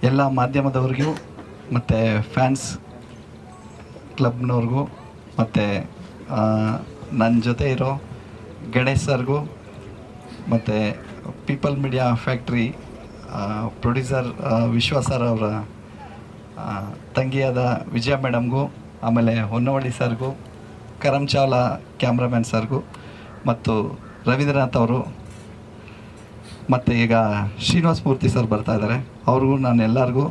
ಎಲ್ಲ ಮಾಧ್ಯಮದವ್ರಿಗೂ ಮತ್ತು ಫ್ಯಾನ್ಸ್ ಕ್ಲಬ್ನವ್ರಿಗೂ ಮತ್ತು ನನ್ನ ಜೊತೆ ಇರೋ ಗಣೇಶ್ ಸರ್ಗೂ ಮತ್ತು ಪೀಪಲ್ ಮೀಡಿಯಾ ಫ್ಯಾಕ್ಟ್ರಿ ಪ್ರೊಡ್ಯೂಸರ್ ವಿಶ್ವ ಸರ್ ಅವರ ತಂಗಿಯಾದ ವಿಜಯ ಮೇಡಮ್ಗೂ, ಆಮೇಲೆ ಹೊನ್ನವಳ್ಳಿ ಸರ್ಗೂ, ಕರಮ್ ಚಾವ್ಲಾ ಕ್ಯಾಮ್ರಾಮ್ಯಾನ್ ಸರ್ಗೂ, ಮತ್ತು ರವೀಂದ್ರನಾಥ್ ಅವರು, ಮತ್ತು ಈಗ ಶ್ರೀನಿವಾಸ ಮೂರ್ತಿ ಸರ್ ಬರ್ತಾ ಇದ್ದಾರೆ, ಅವ್ರಿಗೂ ನಾನು ಎಲ್ಲರಿಗೂ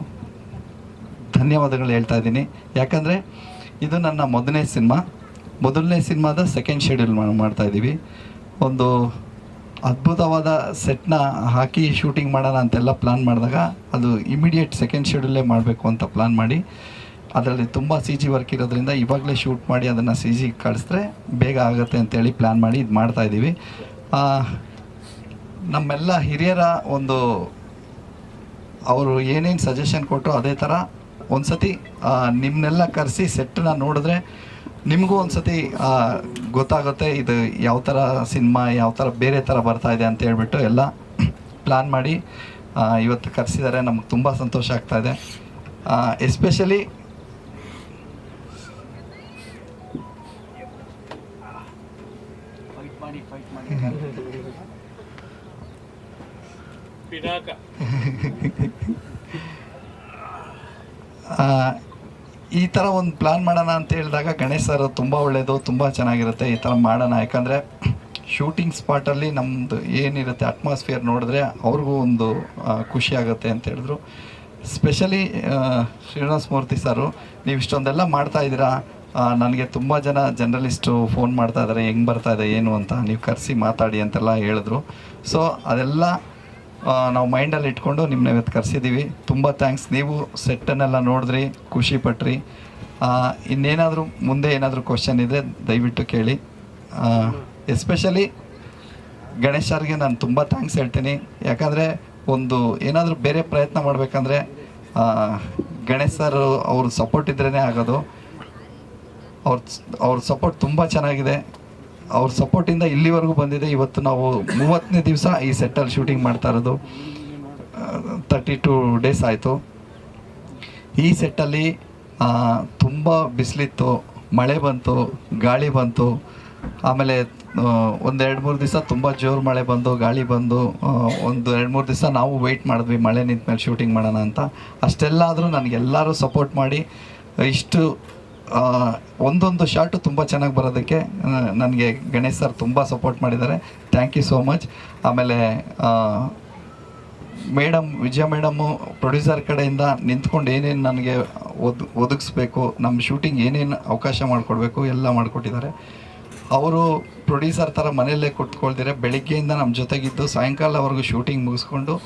ಧನ್ಯವಾದಗಳು ಹೇಳ್ತಾ ಇದ್ದೀನಿ. ಯಾಕಂದರೆ ಇದು ನನ್ನ ಮೊದಲನೇ ಸಿನಿಮಾದ ಸೆಕೆಂಡ್ ಶೆಡ್ಯೂಲ್ ಮಾಡ್ತಾಯಿದ್ದೀವಿ. ಒಂದು ಅದ್ಭುತವಾದ ಸೆಟ್ನ ಹಾಕಿ ಶೂಟಿಂಗ್ ಮಾಡೋಣ ಅಂತೆಲ್ಲ ಪ್ಲ್ಯಾನ್ ಮಾಡಿದಾಗ ಅದು ಇಮಿಡಿಯೇಟ್ ಸೆಕೆಂಡ್ ಶೆಡ್ಯೂಲೇ ಮಾಡಬೇಕು ಅಂತ ಪ್ಲ್ಯಾನ್ ಮಾಡಿ, ಅದರಲ್ಲಿ ತುಂಬ CG ವರ್ಕ್ ಇರೋದ್ರಿಂದ ಇವಾಗಲೇ ಶೂಟ್ ಮಾಡಿ ಅದನ್ನು CG ಕಳಿಸಿದ್ರೆ ಬೇಗ ಆಗುತ್ತೆ ಅಂತೇಳಿ ಪ್ಲ್ಯಾನ್ ಮಾಡಿ ಇದು ಮಾಡ್ತಾಯಿದ್ದೀವಿ. ನಮ್ಮೆಲ್ಲ ಹಿರಿಯರ ಒಂದು ಅವರು ಏನೇನು ಸಜೆಷನ್ ಕೊಟ್ಟರು ಅದೇ ಥರ ಒಂದು ಸತಿ ನಿಮ್ಮನ್ನೆಲ್ಲ ಕರೆಸಿ ಸೆಟ್ಟನ್ನ ನೋಡಿದ್ರೆ ನಿಮಗೂ ಒಂದು ಸತಿ ಗೊತ್ತಾಗುತ್ತೆ ಇದು ಯಾವ ಥರ ಸಿನಿಮಾ ಯಾವ ಥರ ಬೇರೆ ಥರ ಬರ್ತಾಯಿದೆ ಅಂತ ಹೇಳ್ಬಿಟ್ಟು ಎಲ್ಲ ಪ್ಲ್ಯಾನ್ ಮಾಡಿ ಇವತ್ತು ಕರೆಸಿದ್ದಾರೆ. ನಮ್ಗೆ ತುಂಬ ಸಂತೋಷ ಆಗ್ತಾಯಿದೆ. ಎಸ್ಪೆಷಲಿ ಈ ಥರ ಒಂದು ಪ್ಲ್ಯಾನ್ ಮಾಡೋಣ ಅಂತ ಹೇಳಿದಾಗ ಗಣೇಶ್ ಸರ್ ತುಂಬ ಒಳ್ಳೆಯದು, ತುಂಬ ಚೆನ್ನಾಗಿರುತ್ತೆ ಈ ಥರ ಮಾಡೋಣ. ಯಾಕಂದರೆ ಶೂಟಿಂಗ್ ಸ್ಪಾಟಲ್ಲಿ ನಮ್ಮದು ಏನಿರುತ್ತೆ ಅಟ್ಮಾಸ್ಫಿಯರ್ ನೋಡಿದ್ರೆ ಅವ್ರಿಗೂ ಒಂದು ಖುಷಿ ಆಗುತ್ತೆ ಅಂತ ಹೇಳಿದ್ರು. ಸ್ಪೆಷಲಿ ಶ್ರೀನಿವಾಸ ಮೂರ್ತಿ ಸರು, ನೀವು ಇಷ್ಟೊಂದೆಲ್ಲ ಮಾಡ್ತಾಯಿದ್ದೀರಾ, ನನಗೆ ತುಂಬ ಜನ ಜರ್ನಲಿಸ್ಟು ಫೋನ್ ಮಾಡ್ತಾ ಇದ್ದಾರೆ ಹೆಂಗೆ ಬರ್ತಾಯಿದೆ ಏನು ಅಂತ, ನೀವು ಕರೆಸಿ ಮಾತಾಡಿ ಅಂತೆಲ್ಲ ಹೇಳಿದ್ರು. ಸೊ ಅದೆಲ್ಲ ನಾವು ಮೈಂಡಲ್ಲಿ ಇಟ್ಕೊಂಡು ನಿಮ್ಮನ್ನ ಇವತ್ತು ಕರೆಸಿದ್ದೀವಿ. ತುಂಬ ಥ್ಯಾಂಕ್ಸ್. ನೀವು ಸೆಟ್ಟನ್ನೆಲ್ಲ ನೋಡಿದ್ರಿ, ಖುಷಿ ಪಟ್ರಿ. ಇನ್ನೇನಾದರೂ ಮುಂದೆ ಏನಾದರೂ ಕ್ವಶನ್ ಇದ್ದರೆ ದಯವಿಟ್ಟು ಕೇಳಿ. ಎಸ್ಪೆಷಲಿ ಗಣೇಶ್ ಸರ್ಗೆ ನಾನು ತುಂಬ ಥ್ಯಾಂಕ್ಸ್ ಹೇಳ್ತೀನಿ. ಯಾಕಂದರೆ ಒಂದು ಏನಾದರೂ ಬೇರೆ ಪ್ರಯತ್ನ ಮಾಡಬೇಕಂದ್ರೆ ಗಣೇಶ್ ಸರ್ ಅವ್ರ ಸಪೋರ್ಟ್ ಇದ್ರೇ ಆಗೋದು. ಅವ್ರ ಸಪೋರ್ಟ್ ತುಂಬ ಚೆನ್ನಾಗಿದೆ. ಅವ್ರ ಸಪೋರ್ಟಿಂದ ಇಲ್ಲಿವರೆಗೂ ಬಂದಿದೆ. ಇವತ್ತು ನಾವು 30ನೇ ದಿವಸ ಈ ಸೆಟ್ಟಲ್ಲಿ ಶೂಟಿಂಗ್ ಮಾಡ್ತಾ ಇರೋದು. 32 ಡೇಸ್ ಆಯಿತು. ಈ ಸೆಟ್ಟಲ್ಲಿ ತುಂಬ ಬಿಸಿಲಿತ್ತು, ಮಳೆ ಬಂತು, ಗಾಳಿ ಬಂತು. ಆಮೇಲೆ ಒಂದು 2-3 ದಿವಸ ತುಂಬ ಜೋರು ಮಳೆ ಬಂದು ಗಾಳಿ ಬಂದು ಒಂದು 2-3 ದಿವಸ ನಾವು ವೆಯ್ಟ್ ಮಾಡಿದ್ವಿ ಮಳೆ ನಿಂತ ಮೇಲೆ ಶೂಟಿಂಗ್ ಮಾಡೋಣ ಅಂತ. ಅಷ್ಟೆಲ್ಲ ಆದರೂ ನನಗೆಲ್ಲರೂ ಸಪೋರ್ಟ್ ಮಾಡಿ ಇಷ್ಟು ಒಂದೊಂದು ಶಾರ್ಟು ತುಂಬ ಚೆನ್ನಾಗಿ ಬರೋದಕ್ಕೆ ನನಗೆ ಗಣೇಶ್ ಸರ್ ತುಂಬ ಸಪೋರ್ಟ್ ಮಾಡಿದ್ದಾರೆ. Thank you so much. ಆಮೇಲೆ ಮೇಡಮ್ ವಿಜಯ ಮೇಡಮ್ಮು ಪ್ರೊಡ್ಯೂಸರ್ ಕಡೆಯಿಂದ ನಿಂತ್ಕೊಂಡು ಏನೇನು ನನಗೆ ಒದಗಿಸ್ಬೇಕು, ನಮ್ಮ ಶೂಟಿಂಗ್ ಏನೇನು ಅವಕಾಶ ಮಾಡಿಕೊಡ್ಬೇಕು ಎಲ್ಲ ಮಾಡಿಕೊಟ್ಟಿದ್ದಾರೆ. ಅವರು ಪ್ರೊಡ್ಯೂಸರ್ ಥರ ಮನೆಯಲ್ಲೇ ಕೂತ್ಕೊಳ್ದಿರೆ ಬೆಳಿಗ್ಗೆಯಿಂದ ನಮ್ಮ ಜೊತೆಗಿದ್ದು ಸಾಯಂಕಾಲವರೆಗೂ ಶೂಟಿಂಗ್ ಮುಗಿಸ್ಕೊಂಡು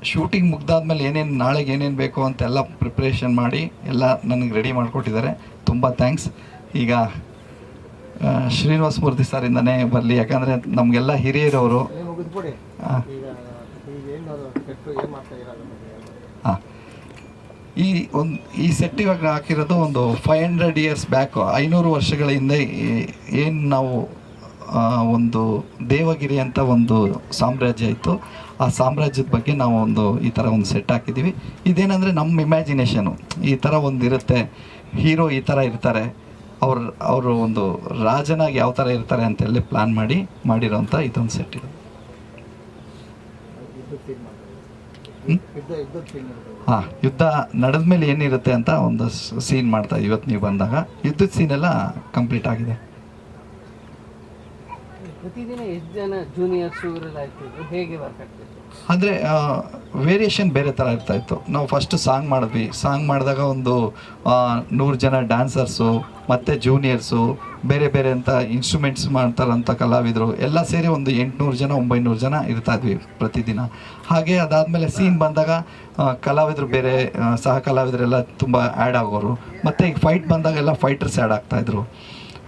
ಶೂಟಿಂಗ್ ಮುಗ್ದಾದ್ಮೇಲೆ ಏನೇನು ನಾಳೆಗೆ ಏನೇನು ಬೇಕು ಅಂತೆಲ್ಲ ಪ್ರಿಪ್ರೇಷನ್ ಮಾಡಿ ಎಲ್ಲ ನನಗೆ ರೆಡಿ ಮಾಡಿಕೊಟ್ಟಿದ್ದಾರೆ. ತುಂಬ ಥ್ಯಾಂಕ್ಸ್. ಈಗ ಶ್ರೀನಿವಾಸ ಮೂರ್ತಿ ಸರಿಂದನೇ ಬರಲಿ, ಯಾಕಂದರೆ ನಮಗೆಲ್ಲ ಹಿರಿಯರವರು. ಹಾಂ, ಈ ಸೆಟ್ ಇವಾಗ ಹಾಕಿರೋದು ಒಂದು 500 years ಬ್ಯಾಕು, 500 ವರ್ಷಗಳ ಹಿಂದೆ ಏನು ನಾವು ಒಂದು ದೇವಗಿರಿ ಅಂತ ಒಂದು ಸಾಮ್ರಾಜ್ಯ ಇತ್ತು, ಆ ಸಾಮ್ರಾಜ್ಯದ ಬಗ್ಗೆ ನಾವು ಈ ಥರ ಒಂದು ಸೆಟ್ ಹಾಕಿದ್ದೀವಿ. ಇದೇನೆಂದರೆ ನಮ್ಮ ಇಮ್ಯಾಜಿನೇಷನು ಈ ಥರ ಒಂದು ಇರುತ್ತೆ, ಹೀರೋ ಈ ಥರ ಇರ್ತಾರೆ, ಅವರು ಒಂದು ರಾಜನಾಗಿ ಯಾವ ಥರ ಇರ್ತಾರೆ ಅಂತೆಲ್ಲ ಪ್ಲ್ಯಾನ್ ಮಾಡಿರೋಂಥ ಇದೊಂದು ಸೆಟ್ ಇದೆ. ಹಾಂ, ಯುದ್ಧ ನಡೆದ ಮೇಲೆ ಏನಿರುತ್ತೆ ಅಂತ ಒಂದು ಸೀನ್ ಮಾಡ್ತಾ ಇವತ್ತು ನೀವು ಬಂದಾಗ ಯುದ್ಧದ ಸೀನೆಲ್ಲ ಕಂಪ್ಲೀಟ್ ಆಗಿದೆ. ಪ್ರತಿದಿನ ಎಷ್ಟು ಜನ ಜೂನಿಯರ್ಸ್ ಇವರೆಲ್ಲ ಇರ್ತಿದ್ರು, ಹೇಗೆ ವರ್ಕ್ ಆಗ್ತಿತ್ತು? ಅಂದರೆ ವೇರಿಯೇಷನ್ ಬೇರೆ ಥರ ಇರ್ತಾಯಿತ್ತು. ನಾವು ಫಸ್ಟ್ ಸಾಂಗ್ ಮಾಡಿದ್ವಿ. ಸಾಂಗ್ ಮಾಡಿದಾಗ ಒಂದು 100 ಜನ ಡ್ಯಾನ್ಸರ್ಸು ಮತ್ತು ಜೂನಿಯರ್ಸು ಬೇರೆ ಬೇರೆ ಅಂತ ಇನ್ಸ್ಟ್ರೂಮೆಂಟ್ಸ್ ಮಾಡ್ತಾರಂಥ ಕಲಾವಿದರು ಎಲ್ಲ ಸೇರಿ ಒಂದು 800 ಜನ 900 ಜನ ಇರ್ತಾಯಿದ್ವಿ ಪ್ರತಿದಿನ. ಹಾಗೆ ಅದಾದಮೇಲೆ ಸೀನ್ ಬಂದಾಗ ಕಲಾವಿದರು ಬೇರೆ ಸಹ ಕಲಾವಿದರೆಲ್ಲ ತುಂಬ ಆ್ಯಡ್ ಆಗೋರು. ಮತ್ತು ಈಗ ಫೈಟ್ ಬಂದಾಗೆಲ್ಲ ಫೈಟರ್ಸ್ ಆ್ಯಡ್ ಆಗ್ತಾಯಿದ್ರು.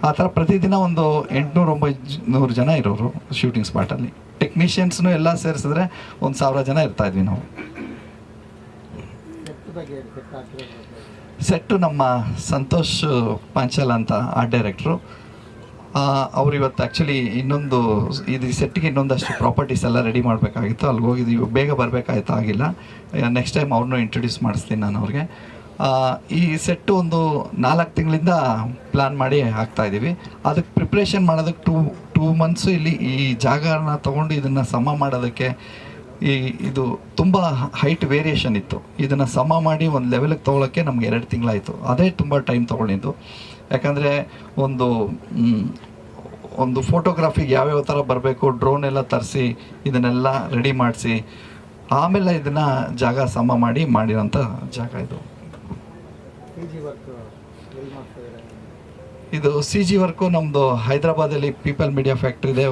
ಆ ಥರ ಪ್ರತಿದಿನ ಒಂದು 800-900 ಜನ ಇರೋರು ಶೂಟಿಂಗ್ ಸ್ಪಾಟಲ್ಲಿ. ಟೆಕ್ನಿಷಿಯನ್ಸ್ನು ಎಲ್ಲ ಸೇರಿಸಿದ್ರೆ 1000 ಜನ ಇರ್ತಾಯಿದ್ವಿ ನಾವು. ಸೆಟ್ಟು ನಮ್ಮ ಸಂತೋಷ್ ಪಾಂಚಾಲ್ ಅಂತ ಆರ್ಟ್ ಡೈರೆಕ್ಟ್ರು, ಅವ್ರು ಇವತ್ತು ಆ್ಯಕ್ಚುಲಿ ಇನ್ನೊಂದು ಇದು ಸೆಟ್ಟಿಗೆ ಇನ್ನೊಂದಷ್ಟು ಪ್ರಾಪರ್ಟೀಸ್ ಎಲ್ಲ ರೆಡಿ ಮಾಡಬೇಕಾಗಿತ್ತು, ಅಲ್ಲಿಗೆ ಹೋಗಿದ್ವಿ, ಬೇಗ ಬರಬೇಕಾಯ್ತು, ಆಗಿಲ್ಲ. ನೆಕ್ಸ್ಟ್ ಟೈಮ್ ಅವ್ರನ್ನೂ ಇಂಟ್ರೊಡ್ಯೂಸ್ ಮಾಡಿಸ್ತೀನಿ ನಾನು ಅವ್ರಿಗೆ. ಈ ಸೆಟ್ಟು ಒಂದು 4 ತಿಂಗಳಿಂದ ಪ್ಲ್ಯಾನ್ ಮಾಡಿ ಹಾಕ್ತಾಯಿದ್ದೀವಿ. ಅದಕ್ಕೆ ಪ್ರಿಪ್ರೇಷನ್ ಮಾಡೋದಕ್ಕೆ ಟೂ ಮಂತ್ಸು ಇಲ್ಲಿ ಈ ಜಾಗನ ತೊಗೊಂಡು ಇದನ್ನು ಸಮ ಮಾಡೋದಕ್ಕೆ ಇದು ತುಂಬ ಹೈಟ್ ವೇರಿಯೇಷನ್ ಇತ್ತು. ಇದನ್ನು ಸಮ ಮಾಡಿ ಒಂದು ಲೆವೆಲಿಗೆ ತೊಗೊಳಕ್ಕೆ ನಮ್ಗೆ 2 ತಿಂಗಳಾಯಿತು. ಅದೇ ತುಂಬ ಟೈಮ್ ತೊಗೊಂಡಿದ್ದು. ಯಾಕಂದರೆ ಒಂದು ಫೋಟೋಗ್ರಾಫಿಗೆ ಯಾವ್ಯಾವ ಥರ ಬರಬೇಕು, ಡ್ರೋನ್ ಎಲ್ಲ ತರಿಸಿ ಇದನ್ನೆಲ್ಲ ರೆಡಿ ಮಾಡಿಸಿ ಆಮೇಲೆ ಇದನ್ನು ಜಾಗ ಸಮ ಮಾಡಿರೋಂಥ ಜಾಗ ಇದು. ಇದು ಸಿ ಜಿ ವರ್ಕು ನಮ್ಮದು ಹೈದ್ರಾಬಾದಲ್ಲಿ ಪೀಪಲ್ ಮೀಡಿಯಾ ಫ್ಯಾಕ್ಟ್ರಿ ಇದೆ,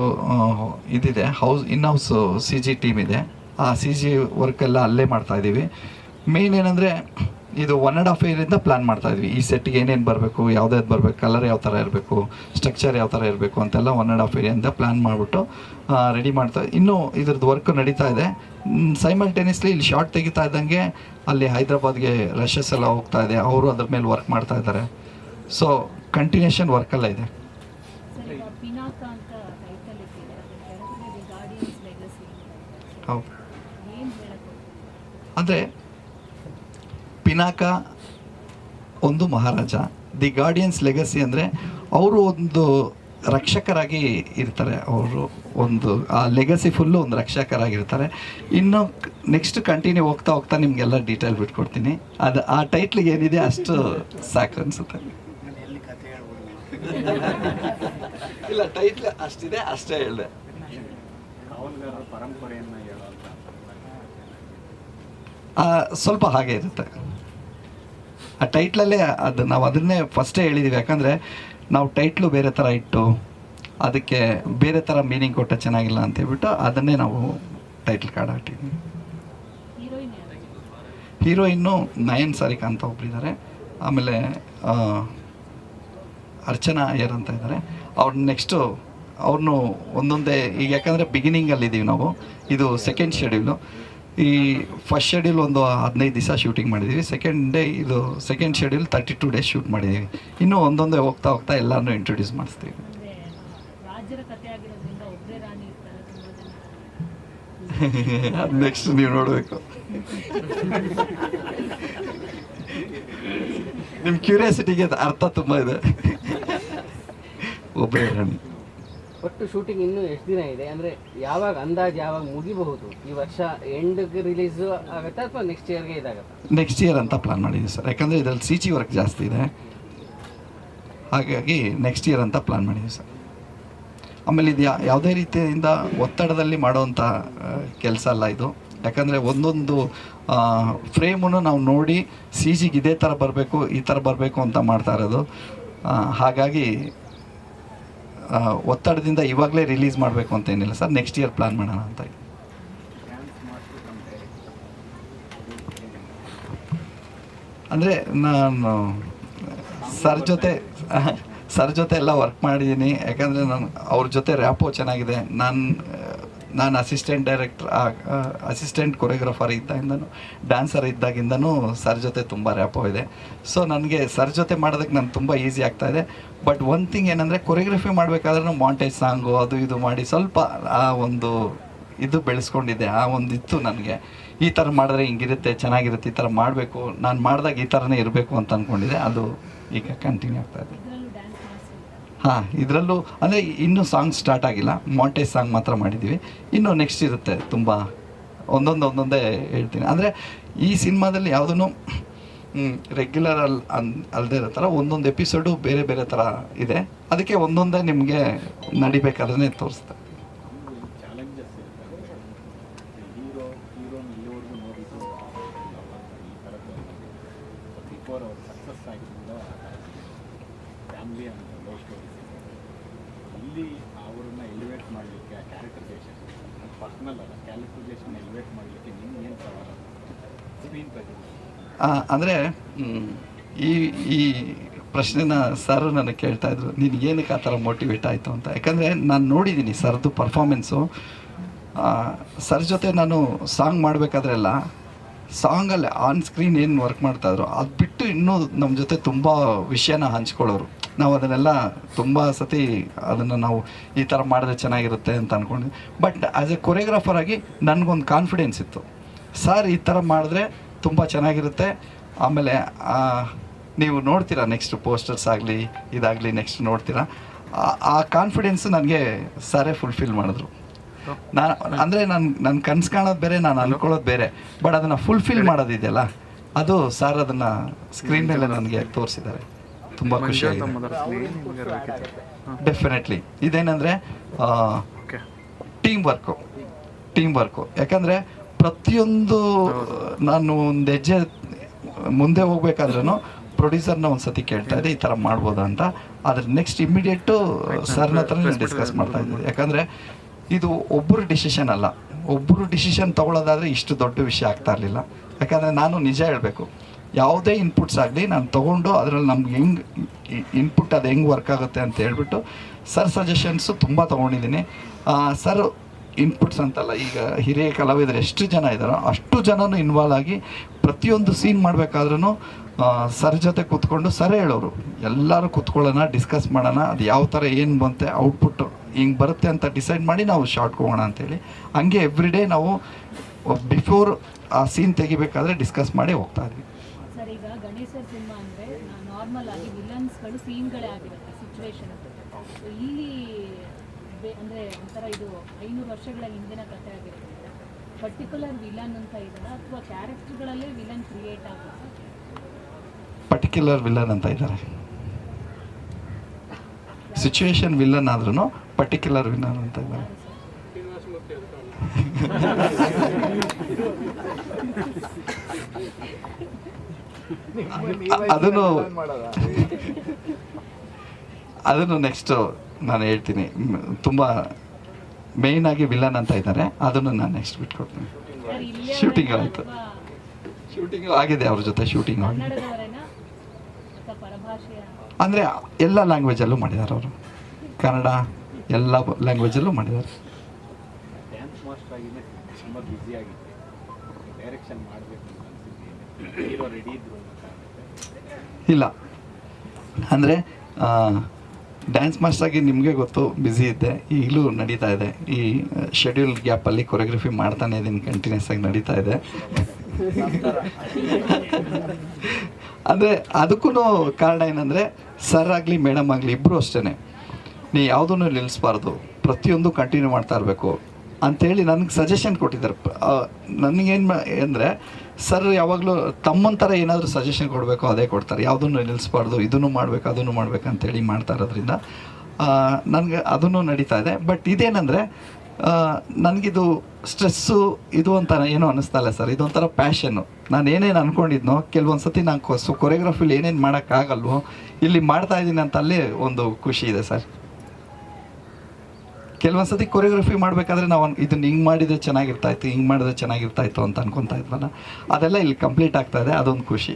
ಇದಿದೆ in house C G team ಇದೆ. ಆ ಸಿ ಜಿ ವರ್ಕೆಲ್ಲ ಅಲ್ಲೇ ಮಾಡ್ತಾಯಿದ್ದೀವಿ. ಮೇನ್ ಏನಂದರೆ ಇದು 1.5 ಇಯರಿಂದ ಪ್ಲ್ಯಾನ್ ಮಾಡ್ತಾಯಿದ್ವಿ. ಈ ಸೆಟ್ಟಿಗೆ ಏನೇನು ಬರಬೇಕು, ಯಾವ್ದಾವ್ದು ಬರಬೇಕು, ಕಲರ್ ಯಾವ ಥರ ಇರಬೇಕು, ಸ್ಟ್ರಕ್ಚರ್ ಯಾವ ಥರ ಇರಬೇಕು ಅಂತೆಲ್ಲ 1.5 ಇಯರಿಂದ ಪ್ಲ್ಯಾನ್ ಮಾಡಿಬಿಟ್ಟು ರೆಡಿ ಮಾಡ್ತಾ. ಇನ್ನೂ ಇದ್ರದ್ದು ವರ್ಕ್ ನಡೀತಾ ಇದೆ. ಸೈಮಲ್ಟೇನಿಯಸ್ಲಿ ಇಲ್ಲಿ ಶಾರ್ಟ್ ತೆಗಿತಾ ಇದ್ದಂಗೆ ಅಲ್ಲಿ ಹೈದ್ರಾಬಾದ್ಗೆ ರಶಸ್ ಎಲ್ಲ ಹೋಗ್ತಾ ಇದೆ, ಅವರು ಅದ್ರ ಮೇಲೆ ವರ್ಕ್ ಮಾಡ್ತಾ ಇದ್ದಾರೆ. ಸೊ ಕಂಟಿನ್ಯೂಷನ್ ವರ್ಕೆಲ್ಲ ಇದೆ. ಹೌದು, ಅಂದರೆ ಪಿನಾಕ ಒಂದು ಮಹಾರಾಜ, ದಿ ಗಾರ್ಡಿಯನ್ಸ್ ಲೆಗಸಿ ಅಂದರೆ ಅವರು ಒಂದು ರಕ್ಷಕರಾಗಿ ಇರ್ತಾರೆ. ಅವರು ಒಂದು ಆ ಲೆಗಸಿ ಫುಲ್ಲು ಒಂದು ರಕ್ಷಕರಾಗಿರ್ತಾರೆ. ಇನ್ನು ನೆಕ್ಸ್ಟ್ ಕಂಟಿನ್ಯೂ ಹೋಗ್ತಾ ಹೋಗ್ತಾ ನಿಮಗೆಲ್ಲ ಡೀಟೇಲ್ ಬಿಟ್ಕೊಡ್ತೀನಿ. ಅದು ಆ ಟೈಟ್ಲಿಗೆ ಏನಿದೆ ಅಷ್ಟು ಸಾಕು ಅನಿಸುತ್ತೆ. ಇಲ್ಲ, ಟೈಟ್ಲ್ ಅಷ್ಟಿದೆ, ಅಷ್ಟೇ ಹೇಳಿದೆ. ಸ್ವಲ್ಪ ಹಾಗೆ ಇರುತ್ತೆ ಆ ಟೈಟ್ಲಲ್ಲೇ. ನಾವು ಅದನ್ನೇ ಫಸ್ಟೇ ಹೇಳಿದ್ದೀವಿ. ಯಾಕಂದರೆ ನಾವು ಟೈಟ್ಲು ಬೇರೆ ಥರ ಇಟ್ಟು ಅದಕ್ಕೆ ಬೇರೆ ಥರ ಮೀನಿಂಗ್ ಕೊಟ್ಟ ಚೆನ್ನಾಗಿಲ್ಲ ಅಂತ ಹೇಳ್ಬಿಟ್ಟು ಅದನ್ನೇ ನಾವು ಟೈಟ್ಲ್ ಕಾರ್ಡ್ ಹಾಕಿದ್ವಿ. ಹೀರೋಯಿನ್ನು ನಯನ್ ಸಾರಿಕಾ ಅಂತ ಒಬ್ಬರಿದ್ದಾರೆ. ಆಮೇಲೆ ಅರ್ಚನಾ ಅಯ್ಯರ್ ಅಂತ ಇದ್ದಾರೆ. ನೆಕ್ಸ್ಟು ಅವ್ರನ್ನೂ ಒಂದೊಂದೇ ಈಗ, ಯಾಕಂದರೆ ಬಿಗಿನಿಂಗಲ್ಲಿದ್ದೀವಿ ನಾವು. ಇದು ಸೆಕೆಂಡ್ ಶೆಡ್ಯೂಲು. ಈ ಫಸ್ಟ್ ಶೆಡ್ಯೂಲ್ ಒಂದು 15 ದಿವಸ ಶೂಟಿಂಗ್ ಮಾಡಿದ್ದೀವಿ. ಸೆಕೆಂಡ್ ಶೆಡ್ಯೂಲ್ 32 ಡೇಸ್ ಶೂಟ್ ಮಾಡಿದ್ದೀವಿ. ಇನ್ನೂ ಒಂದೊಂದೇ ಹೋಗ್ತಾ ಹೋಗ್ತಾ ಎಲ್ಲರನ್ನೂ ಇಂಟ್ರೊಡ್ಯೂಸ್ ಮಾಡಿಸ್ತೀವಿ. ಅದು ನೆಕ್ಸ್ಟ್ ನೀವು ನೋಡಬೇಕು. ನಿಮ್ಮ ಕ್ಯೂರಿಯಾಸಿಟಿಗೆ ಅರ್ಥ ತುಂಬ ಇದೆ. ಒಬ್ಬರೇ ರಾಣಿ. ಒಟ್ಟು ಶೂಟಿಂಗ್ ಇನ್ನೂ ಎಷ್ಟು ದಿನ ಇದೆ? ಅಂದರೆ ಯಾವಾಗ ಯಾವಾಗ ಮುಗಿಬಹುದು? ಈ ವರ್ಷ ಎಂಡ್ಗೆ ರಿಲೀಸ್ ಆಗುತ್ತಾ ಅಥವಾ ನೆಕ್ಸ್ಟ್ ಇಯರ್ಗೆ ಇದಾಗುತ್ತಾ? ನೆಕ್ಸ್ಟ್ ಇಯರ್ ಅಂತ ಪ್ಲಾನ್ ಮಾಡಿದ್ದೀವಿ ಸರ್. ಯಾಕಂದರೆ ಇದರಲ್ಲಿ ಸಿ ಜಿ ವರ್ಕ್ ಜಾಸ್ತಿ ಇದೆ, ಹಾಗಾಗಿ ನೆಕ್ಸ್ಟ್ ಇಯರ್ ಅಂತ ಪ್ಲಾನ್ ಮಾಡಿದ್ದೀವಿ ಸರ್. ಆಮೇಲೆ ಇದು ಯಾವುದೇ ರೀತಿಯಿಂದ ಒತ್ತಡದಲ್ಲಿ ಮಾಡೋವಂಥ ಕೆಲಸ ಅಲ್ಲ ಇದು. ಯಾಕಂದರೆ ಒಂದೊಂದು ಫ್ರೇಮನ್ನು ನಾವು ನೋಡಿ ಸಿ ಜಿಗೆ ಇದೇ ಥರ ಬರಬೇಕು, ಈ ಥರ ಬರಬೇಕು ಅಂತ ಮಾಡ್ತಾ ಇರೋದು. ಹಾಗಾಗಿ ಒತ್ತಡದಿಂದ ಇವಾಗಲೇ ರಿಲೀಸ್ ಮಾಡಬೇಕು ಅಂತ ಏನಿಲ್ಲ ಸರ್. ನೆಕ್ಸ್ಟ್ ಇಯರ್ ಪ್ಲ್ಯಾನ್ ಮಾಡೋಣ ಅಂತ. ಅಂದರೆ ನಾನು ಸರ್ ಜೊತೆ ಎಲ್ಲ ವರ್ಕ್ ಮಾಡಿದ್ದೀನಿ. ಯಾಕಂದರೆ ಅವ್ರ ಜೊತೆ ರ್ಯಾಪೋ ಚೆನ್ನಾಗಿದೆ. ನಾನು ಅಸಿಸ್ಟೆಂಟ್ ಕೊರಿಯೋಗ್ರಾಫರ್ ಇದ್ದಾಗಿಂದನೂ, ಡ್ಯಾನ್ಸರ್ ಇದ್ದಾಗಿಂದನೂ ಸರ್ ಜೊತೆ ತುಂಬ ರ್ಯಾಪೋ ಇದೆ. ಸೊ ನನಗೆ ಸರ್ ಜೊತೆ ಮಾಡೋದಕ್ಕೆ ನಾನು ತುಂಬ ಈಸಿ ಆಗ್ತಾಯಿದೆ. ಬಟ್ ಒನ್ ಥಿಂಗ್ ಏನಂದರೆ, ಕೊರಿಯೋಗ್ರಫಿ ಮಾಡಬೇಕಾದ್ರೂ ಮಾಂಟೇಜ್ ಸಾಂಗು ಅದು ಇದು ಮಾಡಿ ಸ್ವಲ್ಪ ಆ ಒಂದು ಇದು ಬೆಳೆಸ್ಕೊಂಡಿದ್ದೆ. ಆ ಒಂದು ಇತ್ತು ನನಗೆ, ಈ ಥರ ಮಾಡಿದ್ರೆ ಹಿಂಗಿರುತ್ತೆ, ಚೆನ್ನಾಗಿರುತ್ತೆ, ಈ ಥರ ಮಾಡಬೇಕು, ನಾನು ಮಾಡಿದಾಗ ಈ ಥರನೇ ಇರಬೇಕು ಅಂತ ಅಂದ್ಕೊಂಡಿದ್ದೆ. ಅದು ಈಗ ಕಂಟಿನ್ಯೂ ಆಗ್ತಾಯಿದೆ. ಹಾಂ, ಇದರಲ್ಲೂ ಅಂದರೆ ಇನ್ನೂ ಸಾಂಗ್ ಸ್ಟಾರ್ಟ್ ಆಗಿಲ್ಲ. ಮಾಂಟೇಜ್ ಸಾಂಗ್ ಮಾತ್ರ ಮಾಡಿದ್ದೀವಿ. ಇನ್ನೂ ನೆಕ್ಸ್ಟ್ ಇರುತ್ತೆ ತುಂಬ. ಒಂದೊಂದೇ ಹೇಳ್ತೀನಿ. ಅಂದರೆ ಈ ಸಿನಿಮಾದಲ್ಲಿ ಯಾವುದೂ ರೆಗ್ಯುಲರ್ ಅಲ್ಲದೆ ಇರೋ ಥರ ಒಂದೊಂದು ಎಪಿಸೋಡು ಬೇರೆ ಬೇರೆ ಥರ ಇದೆ. ಅದಕ್ಕೆ ಒಂದೊಂದೇ ನಿಮಗೆ ನಡಿಬೇಕಾದ್ರೆ ತೋರಿಸ್ತೆ. ಇಲ್ಲಿ ಅವರನ್ನು ಎಲಿವೇಟ್ ಮಾಡಲಿಕ್ಕೆ ಕ್ಯಾರೆಕ್ಟರೈಸೇಷನ್, ಪರ್ಸ್ನಲ್ ಅಲ್ಲ, ಕ್ಯಾರೆಕ್ಟರೈಸೇಷನ್ ಎಲಿವೇಟ್ ಮಾಡಲಿಕ್ಕೆ ನಿಮ್ಗೆ ಏನು ಸವಾಲು ಸ್ಕ್ರೀನ್ ಪ್ರೆಸೆನ್ಸ್? ಅಂದರೆ ಈ ಪ್ರಶ್ನೆನ ಸರ್ ನನಗೆ ಕೇಳ್ತಾಯಿದ್ರು, ನೀನು ಏನಕ್ಕೆ ಆ ಥರ ಮೋಟಿವೇಟ್ ಆಯಿತು ಅಂತ. ಯಾಕಂದರೆ ನಾನು ನೋಡಿದ್ದೀನಿ ಸರ್ದು ಪರ್ಫಾಮೆನ್ಸು. ಸರ್ ಜೊತೆ ನಾನು ಸಾಂಗ್ ಮಾಡಬೇಕಾದ್ರೆಲ್ಲ ಸಾಂಗಲ್ಲಿ ಆನ್ ಸ್ಕ್ರೀನ್ ಏನು ವರ್ಕ್ ಮಾಡ್ತಾಯಿದ್ರು ಅದು ಬಿಟ್ಟು ಇನ್ನೂ ನಮ್ಮ ಜೊತೆ ತುಂಬ ವಿಷಯನ ಹಂಚ್ಕೊಳ್ಳೋರು. ನಾವು ಅದನ್ನೆಲ್ಲ ತುಂಬ ಸತಿ ಅದನ್ನು ನಾವು ಈ ಥರ ಮಾಡಿದ್ರೆ ಚೆನ್ನಾಗಿರುತ್ತೆ ಅಂತ ಅಂದ್ಕೊಂಡ್ವಿ. ಬಟ್ ಆ್ಯಸ್ ಎ ಕೊರಿಯೋಗ್ರಾಫರ್ ಆಗಿ ನನಗೊಂದು ಕಾನ್ಫಿಡೆನ್ಸ್ ಇತ್ತು, ಸರ್ ಈ ಥರ ಮಾಡಿದ್ರೆ ತುಂಬ ಚೆನ್ನಾಗಿರುತ್ತೆ. ಆಮೇಲೆ ನೀವು ನೋಡ್ತೀರಾ ನೆಕ್ಸ್ಟ್ ಪೋಸ್ಟರ್ಸ್ ಆಗಲಿ ಇದಾಗಲಿ ನೆಕ್ಸ್ಟ್ ನೋಡ್ತೀರಾ, ಆ ಕಾನ್ಫಿಡೆನ್ಸ್ ನನಗೆ ಸರೇ ಫುಲ್ಫಿಲ್ ಮಾಡಿದ್ರು. ನಾನು ಅಂದರೆ ನನ್ನ ಕನ್ಸು ಕಾಣೋದು ಬೇರೆ, ನಾನು ಅನ್ಕೊಳ್ಳೋದು ಬೇರೆ, ಬಟ್ ಅದನ್ನು ಫುಲ್ಫಿಲ್ ಮಾಡೋದಿದೆಯಲ್ಲ ಅದು ಸರ್ ಅದನ್ನು ಸ್ಕ್ರೀನ್ ಮೇಲೆ ನನಗೆ ತೋರಿಸಿದ್ದಾರೆ. ತುಂಬ ಖುಷಿಯಾಗಿದೆ. ಡೆಫಿನೆಟ್ಲಿ ಇದೇನೆಂದರೆ ಟೀಮ್ ವರ್ಕು. ಯಾಕಂದರೆ ಪ್ರತಿಯೊಂದು ನಾನು ಒಂದು ಹೆಜ್ಜೆ ಮುಂದೆ ಹೋಗ್ಬೇಕಾದ್ರೂ ಪ್ರೊಡ್ಯೂಸರ್ನ ಒಂದು ಸತಿ ಕೇಳ್ತಾ ಇದ್ದೆ ಈ ಥರ ಮಾಡ್ಬೋದಾ ಅಂತ. ಅದ್ರ ನೆಕ್ಸ್ಟ್ ಇಮಿಡಿಯೇಟು ಸರ್ನ ಹತ್ರ ಡಿಸ್ಕಸ್ ಮಾಡ್ತಾ ಇದ್ದೆ. ಯಾಕಂದರೆ ಇದು ಒಬ್ಬರು ಡಿಸಿಷನ್ ಅಲ್ಲ, ಒಬ್ಬರು ಡಿಸಿಷನ್ ತೊಗೊಳ್ಳೋದಾದರೆ ಇಷ್ಟು ದೊಡ್ಡ ವಿಷಯ ಆಗ್ತಾ ಇರಲಿಲ್ಲ. ಯಾಕಂದರೆ ನಾನು ನಿಜ ಹೇಳಬೇಕು, ಯಾವುದೇ ಇನ್ಪುಟ್ಸ್ ಆಗಲಿ ನಾನು ತೊಗೊಂಡು ಅದರಲ್ಲಿ ನಮ್ಗೆ ಹೆಂಗೆ ಇನ್ಪುಟ್ ಅದು ಹೆಂಗೆ ವರ್ಕ್ ಆಗುತ್ತೆ ಅಂತ ಹೇಳ್ಬಿಟ್ಟು ಸರ್ ಸಜೆಷನ್ಸು ತುಂಬ ತೊಗೊಂಡಿದ್ದೀನಿ. ಸರ್ ಇನ್ಪುಟ್ಸ್ ಅಂತಲ್ಲ, ಈಗ ಹಿರಿಯ ಕಲಾವಿದರು ಎಷ್ಟು ಜನ ಇದ್ದಾರೋ ಅಷ್ಟು ಜನನೂ ಇನ್ವಾಲ್ವ್ ಆಗಿ ಪ್ರತಿಯೊಂದು ಸೀನ್ ಮಾಡಬೇಕಾದ್ರೂ ಸರ್ ಜೊತೆ ಕೂತ್ಕೊಂಡು ಸರ್ ಹೇಳೋರು, ಎಲ್ಲರೂ ಕೂತ್ಕೊಳ್ಳೋಣ, ಡಿಸ್ಕಸ್ ಮಾಡೋಣ, ಅದು ಯಾವ ಥರ ಏನು ಬಂತೆ ಔಟ್ಪುಟ್ ಹಿಂಗೆ ಬರುತ್ತೆ ಅಂತ ಡಿಸೈಡ್ ಮಾಡಿ ನಾವು ಶಾರ್ಟ್ಗೆ ಹೋಗೋಣ ಅಂತೇಳಿ. ಹಂಗೆ ಎವ್ರಿ ಡೇ ನಾವು ಬಿಫೋರ್ ಆ ಸೀನ್ ತೆಗಿಬೇಕಾದ್ರೆ ಡಿಸ್ಕಸ್ ಮಾಡಿ ಹೋಗ್ತಾ ಇದ್ವಿ. ಸರ್, ಈಗ ಗಣೇಶ ಸಿನಿಮಾ ಅಂದರೆ ನಾರ್ಮಲ್ ಆಗಿ ವಿಲನ್ಸ್ಗಳು ಸೀನ್ಗಳೇ ಆಗಿರುತ್ತೆ ಸಿಚುವೇಶನ್. ಇಲ್ಲಿ ಅಂದರೆ ಒಂಥರ ಇದು 500 ವರ್ಷಗಳ ಹಿಂದಿನ ಕಥೆ ಆಗಿರುತ್ತೆ. ಪರ್ಟಿಕ್ಯುಲರ್ ವಿಲನ್ ಅಂತ ಇದೆಯಾ ಅಥವಾ ಕ್ಯಾರೆಕ್ಟರ್ಗಳಲ್ಲೇ ವಿಲನ್ ಕ್ರಿಯೇಟ್ ಆಗುತ್ತೆ? ಪರ್ಟಿಕ್ಯುಲರ್ ವಿಲನ್ ಅಂತ ಇದ್ದಾರೆ. ಸಿಚುವೇಶನ್ ವಿಲನ್ ಆದ್ರೂ ಪರ್ಟಿಕ್ಯುಲರ್ ವಿಲನ್ ಅಂತ ಇದ್ದಾರೆ. ಅದನ್ನು ನೆಕ್ಸ್ಟ್ ನಾನು ಹೇಳ್ತೀನಿ. ತುಂಬ ಮೇಯ್ನ್ ಆಗಿ ವಿಲನ್ ಅಂತ ಇದ್ದಾರೆ, ಅದನ್ನು ನಾನು ನೆಕ್ಸ್ಟ್ ಬಿಟ್ಕೊಡ್ತೀನಿ. ಶೂಟಿಂಗ್ ಆಯಿತು, ಶೂಟಿಂಗ್ ಆಗಿದೆ, ಅವ್ರ ಜೊತೆ ಶೂಟಿಂಗ್ ಆಗಿದೆ. ಅಂದರೆ ಎಲ್ಲ ಲ್ಯಾಂಗ್ವೇಜಲ್ಲೂ ಮಾಡಿದ್ದಾರೆ ಅವರು, ಕನ್ನಡ ಎಲ್ಲ ಲ್ಯಾಂಗ್ವೇಜಲ್ಲೂ ಮಾಡಿದ್ದಾರೆ. ಡ್ಯಾನ್ಸ್ ಮಾಸ್ಟರ್ ಆಗಿನೇ ತುಂಬ ಬ್ಯುಸಿ ಆಗಿತ್ತು, ಡೈರೆಕ್ಷನ್ ಮಾಡಬೇಕು ಅಂತ ಹೀರೋ ರೆಡಿ ಇದ್ರು ಅಂತ. ಇಲ್ಲ ಅಂದರೆ ಡ್ಯಾನ್ಸ್ ಮಾಸ್ಟರಾಗಿ ನಿಮಗೆ ಗೊತ್ತು ಬ್ಯುಸಿ ಇದ್ದೆ, ಈಗಲೂ ನಡೀತಾ ಇದೆ. ಈ ಶೆಡ್ಯೂಲ್ ಗ್ಯಾಪಲ್ಲಿ ಕೊರಿಯೋಗ್ರಫಿ ಮಾಡ್ತಾನೆ ಇದ್ದೀನಿ, ಕಂಟಿನ್ಯೂಸ್ ಆಗಿ ನಡೀತಾ ಇದೆ. ಅಂದರೆ ಅದಕ್ಕೂ ಕಾರಣ ಏನಂದರೆ ಸರ್ ಆಗಲಿ ಮೇಡಮ್ ಆಗಲಿ ಇಬ್ಬರು ಅಷ್ಟೇ, ನೀ ಯಾವುದನ್ನು ನಿಲ್ಲಿಸ್ಬಾರ್ದು, ಪ್ರತಿಯೊಂದು ಕಂಟಿನ್ಯೂ ಮಾಡ್ತಾ ಇರಬೇಕು ಅಂಥೇಳಿ ನನಗೆ ಸಜೆಷನ್ ಕೊಟ್ಟಿದ್ದಾರೆ. ನನಗೇನು ಅಂದರೆ ಸರ್ ಯಾವಾಗಲೂ ತಮ್ಮಂಥರ ಏನಾದರೂ ಸಜೆಷನ್ ಕೊಡಬೇಕು ಅದೇ ಕೊಡ್ತಾರೆ, ಯಾವುದನ್ನು ನಿಲ್ಲಿಸ್ಬಾರ್ದು, ಇದನ್ನು ಮಾಡಬೇಕು ಅದನ್ನು ಮಾಡಬೇಕು ಅಂತೇಳಿ ಮಾಡ್ತಾ ಇರೋದ್ರಿಂದ ನನಗೆ ಅದನ್ನು ನಡೀತಾ ಇದೆ. ಬಟ್ ಇದೇನೆಂದರೆ ನನಗಿದು ಸ್ಟ್ರೆಸ್ಸು ಇದು ಅಂತ ಏನೂ ಅನ್ನಿಸ್ತಾ ಇಲ್ಲ ಸರ್, ಇದೊಂಥರ ಪ್ಯಾಷನ್ನು. ನಾನು ಏನೇನು ಅಂದ್ಕೊಂಡಿದ್ನೋ ಕೆಲವೊಂದು ಸತಿ ನಾನು ಕೊರಿಯೋಗ್ರಫಿಲಿ ಏನೇನು ಮಾಡೋಕ್ಕಾಗಲ್ವೋ ಇಲ್ಲಿ ಮಾಡ್ತಾಯಿದ್ದೀನಿ ಅಂತ ಅಲ್ಲೇ ಒಂದು ಖುಷಿ ಇದೆ ಸರ್. ಕೆಲವೊಂದು ಸತಿ ಕೊರಿಯೋಗ್ರಫಿ ಮಾಡಬೇಕಾದ್ರೆ ನಾವು ಇದನ್ನು ಹಿಂಗೆ ಮಾಡಿದರೆ ಚೆನ್ನಾಗಿರ್ತಾಯಿತ್ತು, ಹಿಂಗೆ ಮಾಡಿದ್ರೆ ಚೆನ್ನಾಗಿರ್ತಾಯಿತ್ತು ಅಂತ ಅನ್ಕೊತಾ ಇದ್ವಲ್ಲ, ಅದೆಲ್ಲ ಇಲ್ಲಿ ಕಂಪ್ಲೀಟ್ ಆಗ್ತಾಯಿದೆ, ಅದೊಂದು ಖುಷಿ.